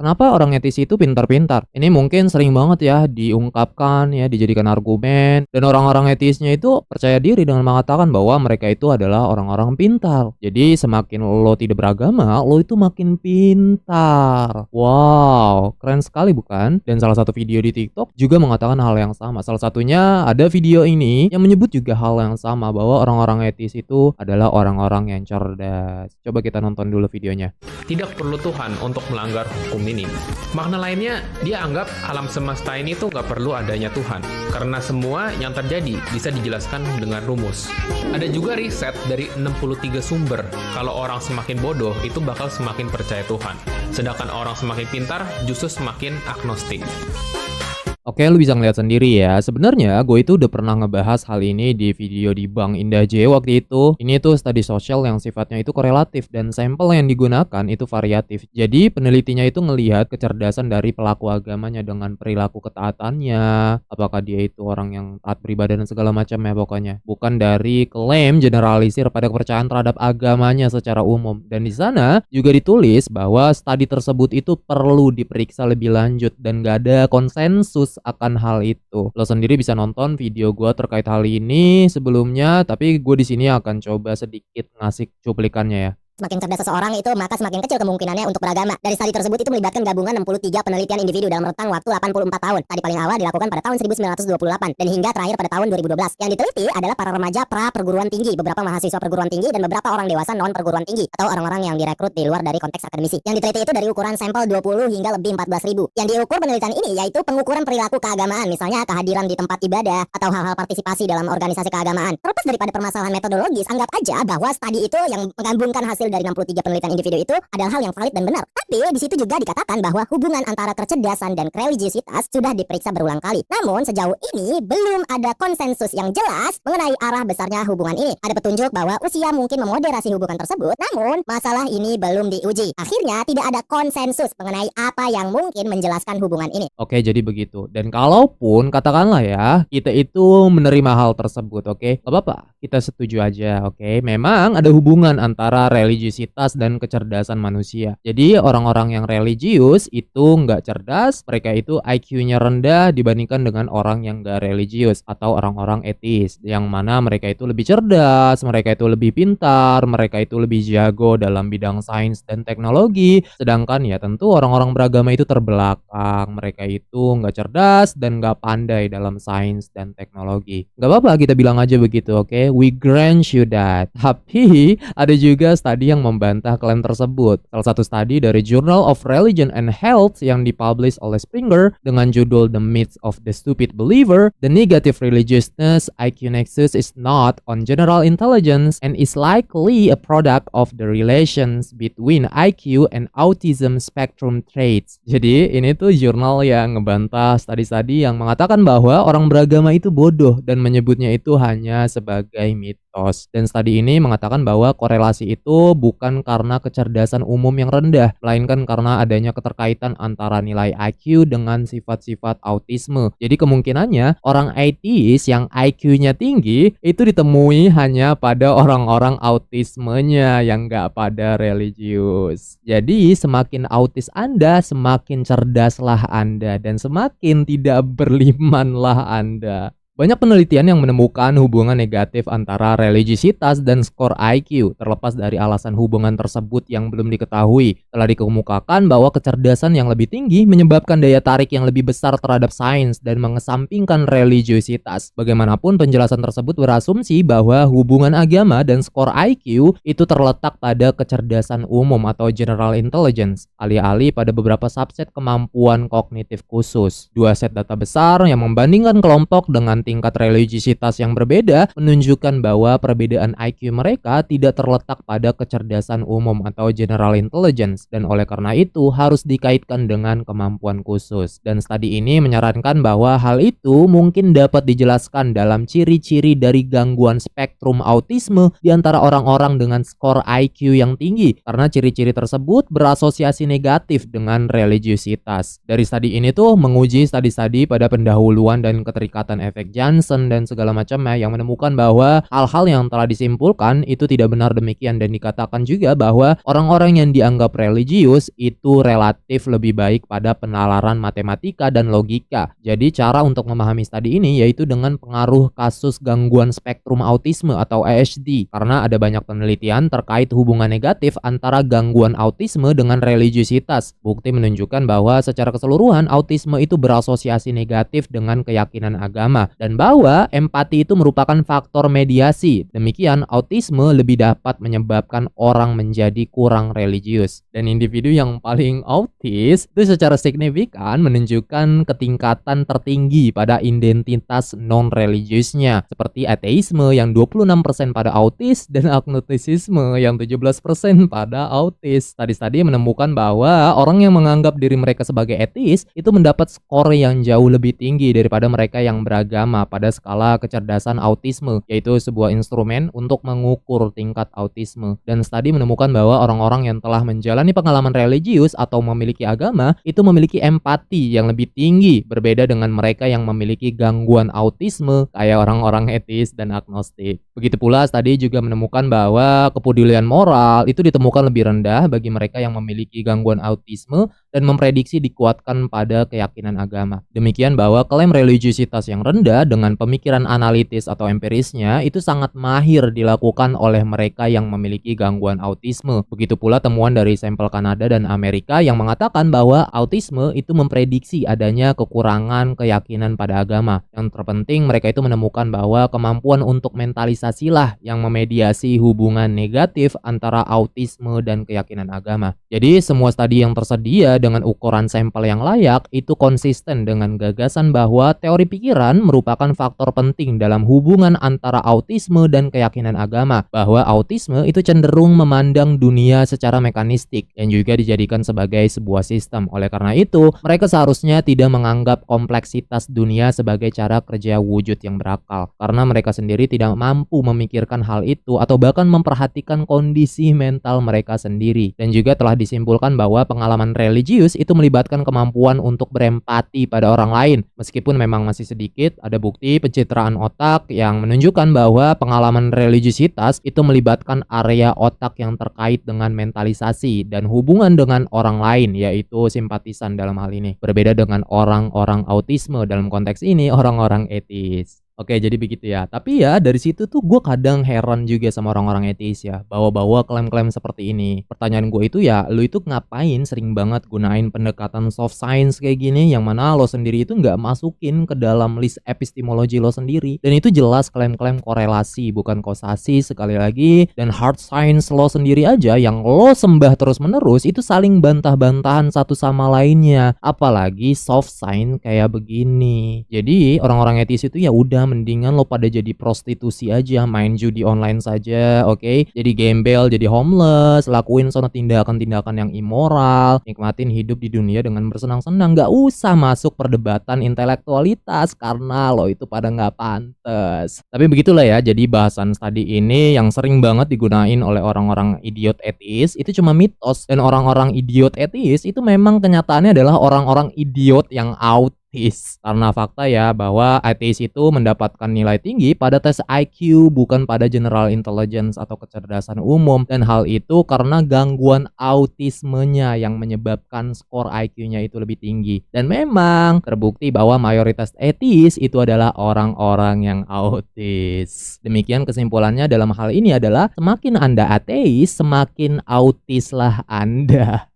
kenapa orang etis itu pintar-pintar? Ini mungkin sering banget ya diungkapkan ya, dijadikan argumen dan orang-orang etisnya itu percaya diri dengan mengatakan bahwa mereka itu adalah orang-orang pintar. Jadi semakin lo tidak beragama, lo itu makin pintar. Wow, keren sekali bukan? Dan salah satu video di TikTok juga mengatakan hal yang sama. Salah satunya ada video ini yang menyebut juga hal yang sama bahwa orang-orang etis itu adalah orang-orang yang cerdas. Coba kita nonton dulu videonya. Tidak perlu Tuhan untuk melanggar hukum ini. Makna lainnya, dia anggap alam semesta ini tuh nggak perlu adanya Tuhan, karena semua yang terjadi bisa dijelaskan dengan rumus. Ada juga riset dari 63 sumber, kalau orang semakin bodoh itu bakal semakin percaya Tuhan, sedangkan orang semakin pintar justru semakin agnostik. Oke, lu bisa ngeliat sendiri ya. Sebenarnya gue itu udah pernah ngebahas hal ini di video di Bang Indah J waktu itu. Ini tuh studi sosial yang sifatnya itu korelatif dan sampel yang digunakan itu variatif. Jadi penelitinya itu ngelihat kecerdasan dari pelaku agamanya dengan perilaku ketaatannya. Apakah dia itu orang yang taat beribadah dan segala macam ya pokoknya. Bukan dari klaim generalisir pada kepercayaan terhadap agamanya secara umum. Dan di sana juga ditulis bahwa studi tersebut itu perlu diperiksa lebih lanjut dan gak ada konsensus akan hal itu. Lo sendiri bisa nonton video gue terkait hal ini sebelumnya, tapi gue di sini akan coba sedikit ngasih cuplikannya ya. Semakin cerdas seseorang itu, maka semakin kecil kemungkinannya untuk beragama. Dari studi tersebut itu melibatkan gabungan 63 penelitian individu dalam rentang waktu 84 tahun. Tadi paling awal dilakukan pada tahun 1928 dan hingga terakhir pada tahun 2012. Yang diteliti adalah para remaja pra perguruan tinggi, beberapa mahasiswa perguruan tinggi dan beberapa orang dewasa non perguruan tinggi atau orang-orang yang direkrut di luar dari konteks akademisi. Yang diteliti itu dari ukuran sampel 20 hingga lebih 14.000. Yang diukur penelitian ini yaitu pengukuran perilaku keagamaan, misalnya kehadiran di tempat ibadah atau hal-hal partisipasi dalam organisasi keagamaan. Terlepas daripada permasalahan metodologis, anggap aja bahwa studi itu yang menggabungkan hasil dari 63 penelitian individu itu adalah hal yang valid dan benar. Tapi di situ juga dikatakan bahwa hubungan antara kecerdasan dan religiusitas sudah diperiksa berulang kali. Namun sejauh ini belum ada konsensus yang jelas mengenai arah besarnya hubungan ini. Ada petunjuk bahwa usia mungkin memoderasi hubungan tersebut, namun masalah ini belum diuji. Akhirnya tidak ada konsensus mengenai apa yang mungkin menjelaskan hubungan ini. Oke, jadi begitu. Dan kalaupun katakanlah ya, kita itu menerima hal tersebut, oke? Gak apa-apa, kita setuju aja, oke? Memang ada hubungan antara religiusitas dan kecerdasan manusia. Jadi orang-orang yang religius itu nggak cerdas, mereka itu IQ-nya rendah dibandingkan dengan orang yang nggak religius atau orang-orang etis, yang mana mereka itu lebih cerdas, mereka itu lebih pintar, mereka itu lebih jago dalam bidang sains dan teknologi. Sedangkan ya tentu orang-orang beragama itu terbelakang, mereka itu nggak cerdas dan nggak pandai dalam sains dan teknologi. Nggak apa-apa kita bilang aja begitu, oke? We grant you that. Tapi ada juga studi yang membantah klaim tersebut. Salah satu studi dari Journal of Religion and Health yang dipublish oleh Springer dengan judul The Myths of the Stupid Believer, the negative religiousness IQ nexus is not on general intelligence and is likely a product of the relations between IQ and autism spectrum traits. Jadi ini tuh jurnal yang ngebantah studi-studi yang mengatakan bahwa orang beragama itu bodoh dan menyebutnya itu hanya sebagai mitos. Dan studi ini mengatakan bahwa korelasi itu bukan karena kecerdasan umum yang rendah, melainkan karena adanya keterkaitan antara nilai IQ dengan sifat-sifat autisme. Jadi kemungkinannya orang ateis yang IQ-nya tinggi itu ditemui hanya pada orang-orang autismenya yang nggak pada religius. Jadi semakin autis Anda, semakin cerdaslah Anda, dan semakin tidak berlimanlah Anda. Banyak penelitian yang menemukan hubungan negatif antara religiusitas dan skor IQ, terlepas dari alasan hubungan tersebut yang belum diketahui. Telah dikemukakan bahwa kecerdasan yang lebih tinggi menyebabkan daya tarik yang lebih besar terhadap sains dan mengesampingkan religiusitas. Bagaimanapun penjelasan tersebut berasumsi bahwa hubungan agama dan skor IQ itu terletak pada kecerdasan umum atau general intelligence, alih-alih pada beberapa subset kemampuan kognitif khusus. Dua set data besar yang membandingkan kelompok dengan tingkat religiusitas yang berbeda menunjukkan bahwa perbedaan IQ mereka tidak terletak pada kecerdasan umum atau general intelligence, dan oleh karena itu harus dikaitkan dengan kemampuan khusus. Dan studi ini menyarankan bahwa hal itu mungkin dapat dijelaskan dalam ciri-ciri dari gangguan spektrum autisme di antara orang-orang dengan skor IQ yang tinggi, karena ciri-ciri tersebut berasosiasi negatif dengan religiusitas. Dari studi ini tuh menguji studi-studi pada pendahuluan dan keterikatan efek Johnson dan segala macamnya yang menemukan bahwa hal-hal yang telah disimpulkan itu tidak benar demikian, dan dikatakan juga bahwa orang-orang yang dianggap religius itu relatif lebih baik pada penalaran matematika dan logika. Jadi cara untuk memahami studi ini yaitu dengan pengaruh kasus gangguan spektrum autisme atau ASD, karena ada banyak penelitian terkait hubungan negatif antara gangguan autisme dengan religiusitas. Bukti menunjukkan bahwa secara keseluruhan autisme itu berasosiasi negatif dengan keyakinan agama, dan bahwa empati itu merupakan faktor mediasi. Demikian autisme lebih dapat menyebabkan orang menjadi kurang religius. Dan individu yang paling autis itu secara signifikan menunjukkan ketingkatan tertinggi pada identitas non-religiusnya, seperti ateisme yang 26% pada autis dan agnostisisme yang 17% pada autis. Studi-studi menemukan bahwa orang yang menganggap diri mereka sebagai etis itu mendapat skor yang jauh lebih tinggi daripada mereka yang beragama pada skala kecerdasan autisme, yaitu sebuah instrumen untuk mengukur tingkat autisme. Dan studi menemukan bahwa orang-orang yang telah menjalani pengalaman religius atau memiliki agama itu memiliki empati yang lebih tinggi, berbeda dengan mereka yang memiliki gangguan autisme kayak orang-orang etis dan agnostik. Begitu pula studi juga menemukan bahwa kepedulian moral itu ditemukan lebih rendah bagi mereka yang memiliki gangguan autisme dan memprediksi dikuatkan pada keyakinan agama. Demikian bahwa klaim religiusitas yang rendah dengan pemikiran analitis atau empirisnya itu sangat mahir dilakukan oleh mereka yang memiliki gangguan autisme. Begitu pula temuan dari sampel Kanada dan Amerika yang mengatakan bahwa autisme itu memprediksi adanya kekurangan keyakinan pada agama. Yang terpenting mereka itu menemukan bahwa kemampuan untuk mentalisasilah yang memediasi hubungan negatif antara autisme dan keyakinan agama. Jadi semua studi yang tersedia dengan ukuran sampel yang layak itu konsisten dengan gagasan bahwa teori pikiran merupakan faktor penting dalam hubungan antara autisme dan keyakinan agama, bahwa autisme itu cenderung memandang dunia secara mekanistik dan juga dijadikan sebagai sebuah sistem. Oleh karena itu, mereka seharusnya tidak menganggap kompleksitas dunia sebagai cara kerja wujud yang berakal, karena mereka sendiri tidak mampu memikirkan hal itu atau bahkan memperhatikan kondisi mental mereka sendiri. Dan juga telah disimpulkan bahwa pengalaman religius itu melibatkan kemampuan untuk berempati pada orang lain. Meskipun memang masih sedikit, ada bukti pencitraan otak yang menunjukkan bahwa pengalaman religiusitas itu melibatkan area otak yang terkait dengan mentalisasi dan hubungan dengan orang lain, yaitu simpatisan dalam hal ini. Berbeda dengan orang-orang autisme, dalam konteks ini orang-orang etis. Oke, jadi begitu ya. Tapi ya dari situ tuh gue kadang heran juga sama orang-orang etis ya, bawa-bawa klaim-klaim seperti ini. Pertanyaan gue itu ya, lu itu ngapain sering banget gunain pendekatan soft science kayak gini, yang mana lo sendiri itu nggak masukin ke dalam list epistemologi lo sendiri. Dan itu jelas klaim-klaim korelasi bukan kausasi sekali lagi. Dan hard science lo sendiri aja yang lo sembah terus-menerus itu saling bantah-bantahan satu sama lainnya. Apalagi soft science kayak begini. Jadi orang-orang etis itu ya udah mendingan lo pada jadi prostitusi aja, main judi online saja, oke? Jadi gembel, jadi homeless, lakuin sono tindakan-tindakan yang immoral, nikmatin hidup di dunia dengan bersenang-senang. Gak usah masuk perdebatan intelektualitas karena lo itu pada gak pantes. Tapi begitulah ya, jadi bahasan studi ini yang sering banget digunain oleh orang-orang idiot etis itu cuma mitos, dan orang-orang idiot etis itu memang kenyataannya adalah orang-orang idiot yang out. Karena fakta ya bahwa ateis itu mendapatkan nilai tinggi pada tes IQ bukan pada general intelligence atau kecerdasan umum, dan hal itu karena gangguan autismenya yang menyebabkan skor IQ-nya itu lebih tinggi. Dan memang terbukti bahwa mayoritas ateis itu adalah orang-orang yang autis. Demikian kesimpulannya dalam hal ini adalah semakin Anda ateis, semakin autislah Anda.